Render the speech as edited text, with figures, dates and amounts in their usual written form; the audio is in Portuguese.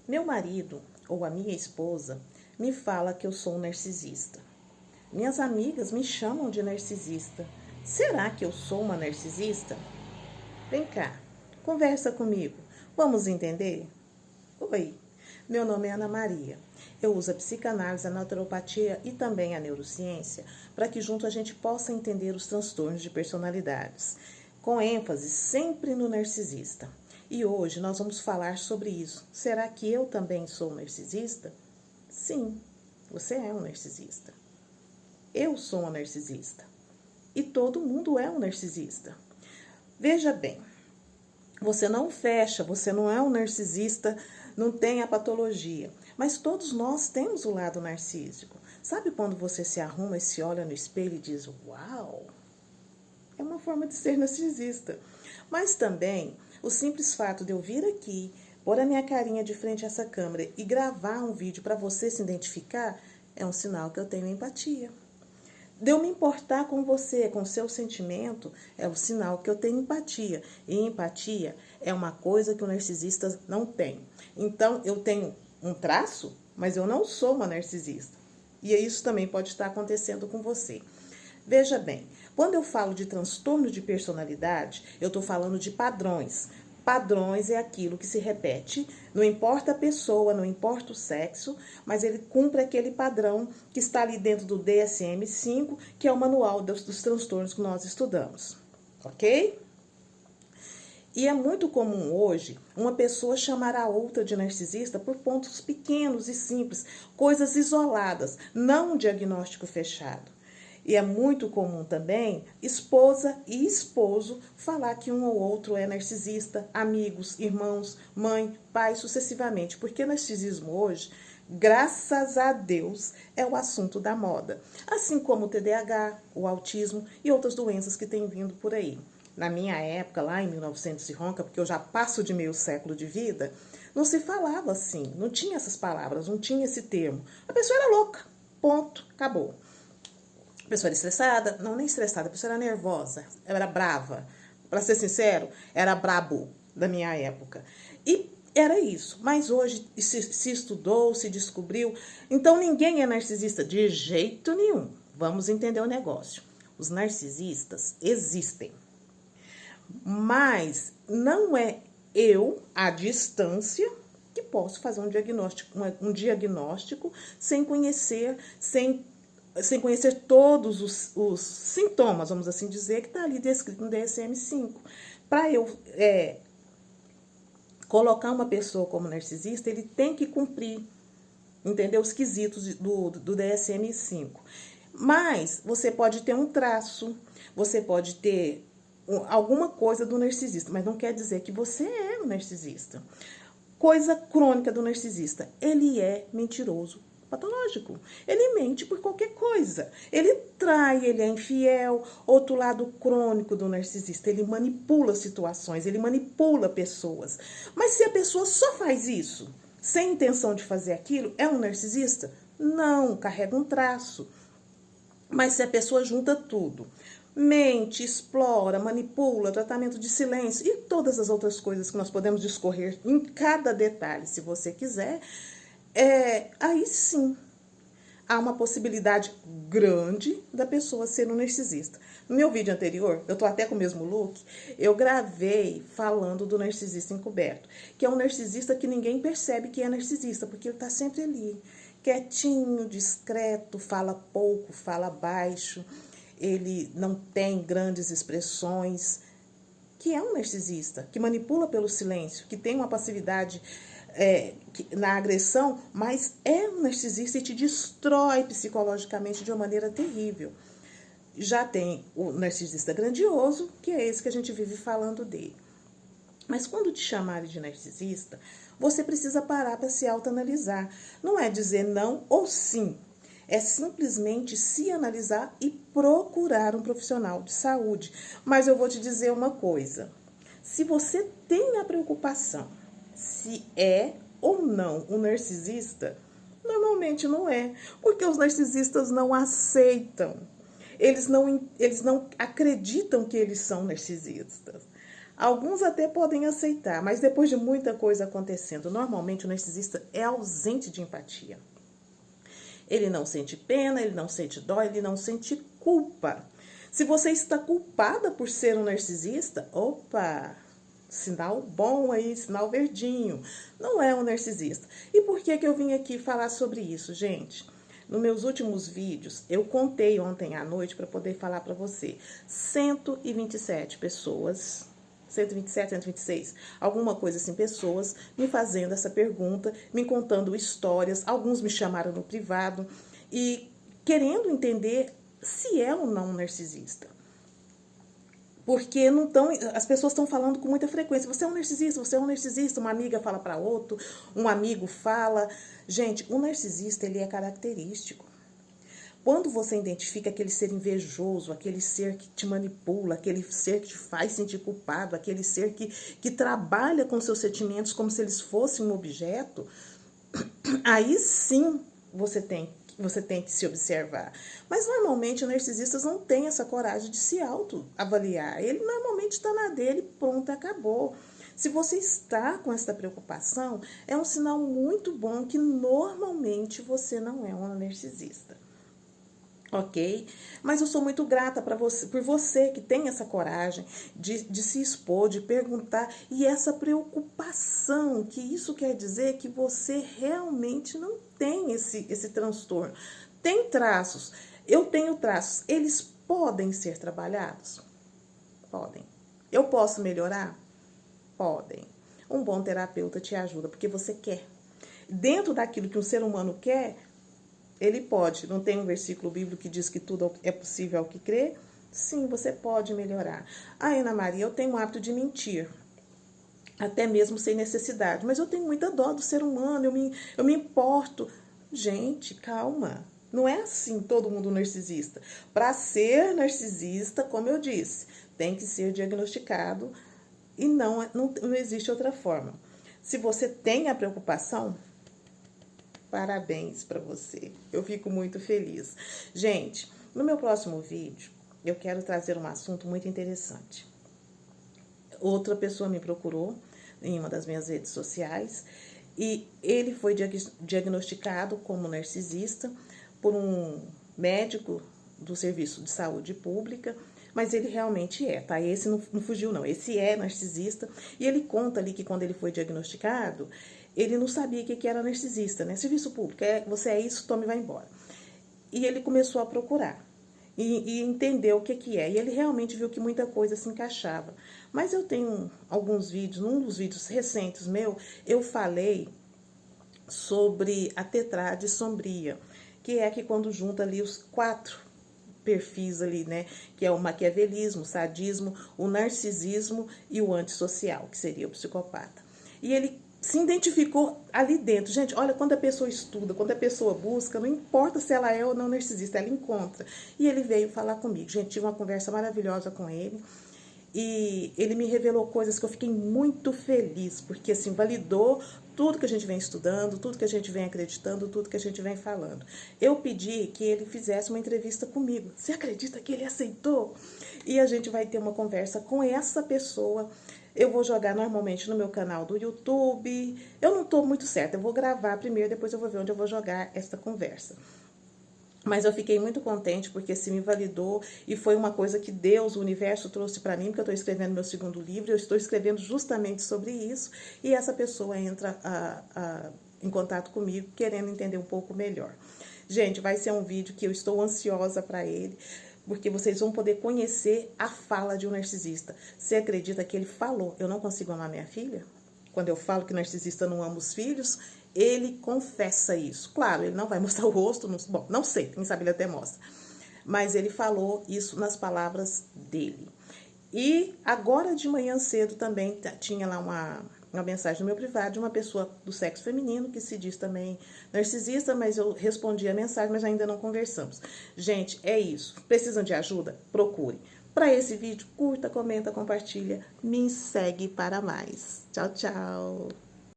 Meu marido ou a minha esposa me fala que eu sou um narcisista. Minhas amigas me chamam de narcisista. Será que eu sou uma narcisista? Vem cá, conversa comigo. Vamos entender? Oi, meu nome é Ana Maria. Eu uso a psicanálise, a naturopatia e também a neurociência para que junto a gente possa entender os transtornos de personalidades, com ênfase sempre no narcisista. E hoje nós vamos falar sobre isso. Será que eu também sou um narcisista? Sim, você é um narcisista. Eu sou uma narcisista. E todo mundo é um narcisista. Veja bem, você não fecha, você não é um narcisista, não tem a patologia. Mas todos nós temos o lado narcísico. Sabe quando você se arruma e se olha no espelho e diz, uau, é uma forma de ser narcisista. Mas também, o simples fato de eu vir aqui, pôr a minha carinha de frente a essa câmera e gravar um vídeo para você se identificar, é um sinal que eu tenho empatia. De eu me importar com você, com o seu sentimento, é um sinal que eu tenho empatia. E empatia é uma coisa que o narcisista não tem. Então, eu tenho um traço, mas eu não sou uma narcisista. E isso também pode estar acontecendo com você. Veja bem, quando eu falo de transtorno de personalidade, eu estou falando de padrões. Padrões é aquilo que se repete, não importa a pessoa, não importa o sexo, mas ele cumpre aquele padrão que está ali dentro do DSM-5, que é o manual dos transtornos que nós estudamos, ok? E é muito comum hoje uma pessoa chamar a outra de narcisista por pontos pequenos e simples, coisas isoladas, não um diagnóstico fechado. E é muito comum também esposa e esposo falar que um ou outro é narcisista, amigos, irmãos, mãe, pai, sucessivamente. Porque narcisismo hoje, graças a Deus, é o assunto da moda. Assim como o TDAH, o autismo e outras doenças que têm vindo por aí. Na minha época, lá em 1900 e ronca, porque eu já passo de meio século de vida, não se falava assim, não tinha essas palavras, não tinha esse termo. A pessoa era louca, ponto, acabou. A pessoa era estressada, não nem estressada, a pessoa era nervosa, era brava. Para ser sincero, era brabo da minha época. E era isso. Mas hoje se estudou, se descobriu. Então ninguém é narcisista de jeito nenhum. Vamos entender o negócio. Os narcisistas existem. Mas não é eu, à distância, que posso fazer um diagnóstico sem conhecer, sem conhecer todos os sintomas, vamos assim dizer, que está ali descrito no DSM-5. Para eu colocar uma pessoa como narcisista, ele tem que cumprir, entendeu? Os quesitos do DSM-5. Mas você pode ter um traço, você pode ter alguma coisa do narcisista, mas não quer dizer que você é um narcisista. Coisa crônica do narcisista, ele é mentiroso patológico. Ele mente por qualquer coisa. Ele trai, ele é infiel. Outro lado crônico do narcisista, ele manipula situações, ele manipula pessoas. Mas se a pessoa só faz isso, sem intenção de fazer aquilo, é um narcisista? Não, carrega um traço. Mas se a pessoa junta tudo, mente, explora, manipula, tratamento de silêncio e todas as outras coisas que nós podemos discorrer em cada detalhe, se você quiser, aí sim há uma possibilidade grande da pessoa ser um narcisista. No meu vídeo anterior, eu tô até com o mesmo look, eu gravei falando do narcisista encoberto, que é um narcisista que ninguém percebe que é narcisista, porque ele tá sempre ali, quietinho, discreto, fala pouco, fala baixo, ele não tem grandes expressões, que é um narcisista, que manipula pelo silêncio, que tem uma passividade na agressão, mas é um narcisista e te destrói psicologicamente de uma maneira terrível. Já tem o narcisista grandioso, que é esse que a gente vive falando dele. Mas quando te chamarem de narcisista, você precisa parar para se autoanalisar. Não é dizer não ou sim. É simplesmente se analisar e procurar um profissional de saúde. Mas eu vou te dizer uma coisa. Se você tem a preocupação se é ou não um narcisista, normalmente não é. Porque os narcisistas não aceitam. Eles não acreditam que eles são narcisistas. Alguns até podem aceitar, mas depois de muita coisa acontecendo, normalmente o narcisista é ausente de empatia. Ele não sente pena, ele não sente dó, ele não sente culpa. Se você está culpada por ser um narcisista, opa, sinal bom aí, sinal verdinho. Não é um narcisista. E por que eu vim aqui falar sobre isso, gente? Nos meus últimos vídeos, eu contei ontem à noite para poder falar para você. 127 pessoas, 127, 126, alguma coisa assim, pessoas me fazendo essa pergunta, me contando histórias, alguns me chamaram no privado e querendo entender se é ou não um narcisista. Porque não tão, as pessoas estão falando com muita frequência, você é um narcisista, você é um narcisista, uma amiga fala para outro, um amigo fala. Gente, o narcisista, ele é característico. Quando você identifica aquele ser invejoso, aquele ser que te manipula, aquele ser que te faz sentir culpado, aquele ser que trabalha com seus sentimentos como se eles fossem um objeto, aí sim você tem que se observar. Mas normalmente os narcisistas não têm essa coragem de se autoavaliar. Ele normalmente está na dele, pronto, acabou. Se você está com essa preocupação, é um sinal muito bom que normalmente você não é um narcisista. Ok? Mas eu sou muito grata por você que tem essa coragem de se expor, de perguntar, e essa preocupação, que isso quer dizer que você realmente não tem esse transtorno. Tem traços, eu tenho traços, eles podem ser trabalhados? Podem. Eu posso melhorar? Podem. Um bom terapeuta te ajuda, porque você quer. Dentro daquilo que um ser humano quer, ele pode. Não tem um versículo bíblico que diz que tudo é possível ao que crê? Sim, você pode melhorar. Ana Maria, eu tenho o hábito de mentir. Até mesmo sem necessidade. Mas eu tenho muita dó do ser humano, eu me importo. Gente, calma. Não é assim todo mundo narcisista. Para ser narcisista, como eu disse, tem que ser diagnosticado e não existe outra forma. Se você tem a preocupação, parabéns para você. Eu fico muito feliz. Gente, no meu próximo vídeo, eu quero trazer um assunto muito interessante. Outra pessoa me procurou em uma das minhas redes sociais e ele foi diagnosticado como narcisista por um médico do Serviço de Saúde Pública, mas ele realmente é, tá? Esse não fugiu, não. Esse é narcisista e ele conta ali que quando ele foi diagnosticado, ele não sabia o que era narcisista, né? Serviço público, você é isso, tome e vai embora. E ele começou a procurar e entendeu o que é. E ele realmente viu que muita coisa se encaixava. Mas eu tenho alguns vídeos, num dos vídeos recentes meu, eu falei sobre a tetrade sombria, que é que quando junta ali os 4 perfis ali, né, que é o maquiavelismo, o sadismo, o narcisismo e o antissocial, que seria o psicopata. E ele se identificou ali dentro. Gente, olha, quando a pessoa estuda, quando a pessoa busca, não importa se ela é ou não narcisista, ela encontra. E ele veio falar comigo. Gente, tive uma conversa maravilhosa com ele. E ele me revelou coisas que eu fiquei muito feliz, porque assim, validou tudo que a gente vem estudando, tudo que a gente vem acreditando, tudo que a gente vem falando. Eu pedi que ele fizesse uma entrevista comigo. Você acredita que ele aceitou? E a gente vai ter uma conversa com essa pessoa. Eu vou jogar normalmente no meu canal do YouTube. Eu não estou muito certa, eu vou gravar primeiro, depois eu vou ver onde eu vou jogar essa conversa. Mas eu fiquei muito contente porque se me validou e foi uma coisa que Deus, o universo, trouxe para mim, porque eu estou escrevendo meu segundo livro, eu estou escrevendo justamente sobre isso, e essa pessoa entra em contato comigo, querendo entender um pouco melhor. Gente, vai ser um vídeo que eu estou ansiosa para ele, porque vocês vão poder conhecer a fala de um narcisista. Você acredita que ele falou, eu não consigo amar minha filha? Quando eu falo que narcisista não ama os filhos, ele confessa isso. Claro, ele não vai mostrar o rosto, bom, não sei, quem sabe ele até mostra. Mas ele falou isso nas palavras dele. E agora de manhã cedo também tinha lá uma mensagem no meu privado de uma pessoa do sexo feminino que se diz também narcisista, mas eu respondi a mensagem, mas ainda não conversamos. Gente, é isso. Precisam de ajuda? Procure. Para esse vídeo, curta, comenta, compartilha, me segue para mais. Tchau, tchau!